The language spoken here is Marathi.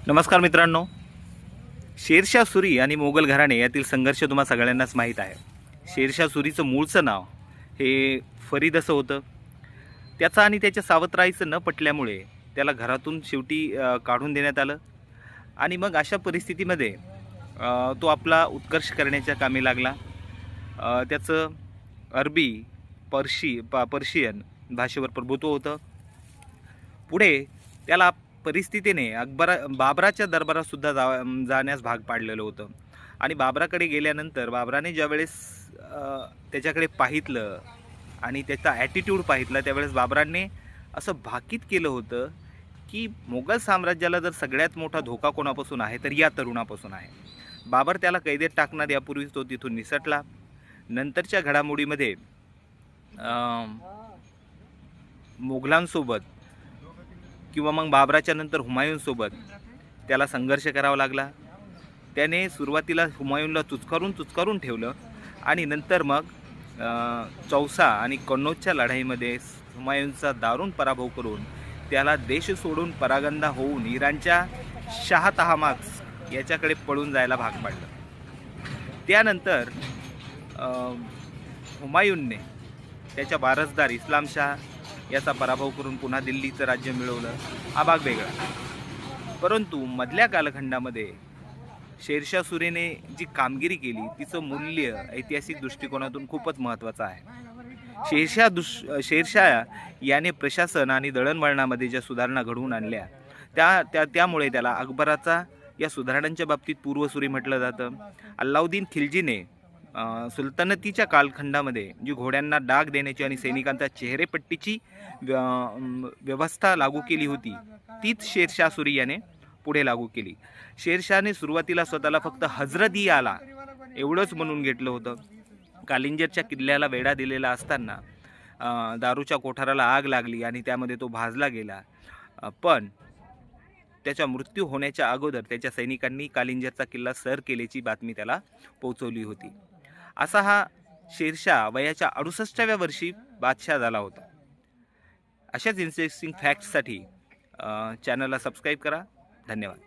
नमस्कार मित्रांनो, शेरशाह सुरी आणि मोगल घराणे यातील संघर्ष तुम्हा सगळ्यांनाच माहीत आहे। शेरशाह सुरीचं मूळचं नाव हे फरीद असं होतं। त्याचा आणि त्याच्या सावत्राईचं न पटल्यामुळे त्याला घरातून शेवटी काढून देण्यात आलं आणि मग अशा परिस्थितीमध्ये तो आपला उत्कर्ष करण्याच्या कामी लागला। त्याचं अरबी, पर्शियन भाषेवर प्रभुत्व होतं। पुढे त्याला परिस्थितीने बाबराच्या दरबारात सुद्धा जाण्यास भाग पाडलेलं होतं आणि बाबराकडे गेल्यानंतर बाबराने ज्यावेळेस त्याच्याकडे पाहितलं आणि त्याचा ॲटिट्यूड पाहितला त्यावेळेस बाबराने असं भाकीत केलं होतं की मोगल साम्राज्याला जर सगळ्यात मोठा धोका कोणापासून आहे तर या तरुणापासून आहे। बाबर त्याला कैदेत टाकणार यापूर्वीच तो तिथून निसटला। नंतरच्या घडामोडीमध्ये मोगलांसोबत किंवा मग बाबराच्या नंतर हुमायूनसोबत त्याला संघर्ष करावा लागला। त्याने सुरुवातीला हुमायूनला चुचकारून ठेवलं आणि नंतर मग चौसा आणि कन्नौजच्या लढाईमध्ये हुमायूनचा दारुण पराभव करून त्याला देश सोडून परागंदा होऊन इराणच्या शाह तहमास्प याच्याकडे पळून जायला भाग पाडलं। त्यानंतर हुमायूनने त्याच्या वारसदार इस्लाम शाह याचा पराभव करून पुन्हा दिल्लीचं राज्य मिळवलं। हा भाग वेगळा। परंतु मधल्या कालखंडामध्ये शेरशाह सुरीने जी कामगिरी केली तिचं मूल्य ऐतिहासिक दृष्टिकोनातून खूपच महत्त्वाचं आहे। शेरशाह याने प्रशासन आणि दळणवळणामध्ये ज्या सुधारणा घडवून आणल्या त्यामुळे त्याला अकबराचा या सुधारणांच्या बाबतीत पूर्वसुरी म्हटलं जातं। अल्लाउद्दीन खिलजीने सुलतनतीच्या कालखंडामध्ये जी घोड्यांना डाग देण्याची आणि सैनिकांच्या चेहरेपट्टीची व्यवस्था लागू केली होती तीच शेरशाह सुरी याने पुढे लागू केली। शेरशाहने सुरुवातीला स्वतःला फक्त हजरत आला एवढंच म्हणून घेतलं होतं। कालिंजरच्या किल्ल्याला वेढा दिलेला असताना दारूच्या कोठाराला आग लागली आणि त्यामध्ये तो भाजला गेला, पण त्याचा मृत्यू होण्याच्या अगोदर त्याच्या सैनिकांनी कालिंजरचा किल्ला सर केल्याची बातमी त्याला पोहोचवली होती। असा हा शेरशाह वयाच्या 68व्या वर्षी बादशाह झाला होता। अशाच इंटरेस्टिंग फॅक्ट्ससाठी चॅनलला सबस्क्राईब करा। धन्यवाद।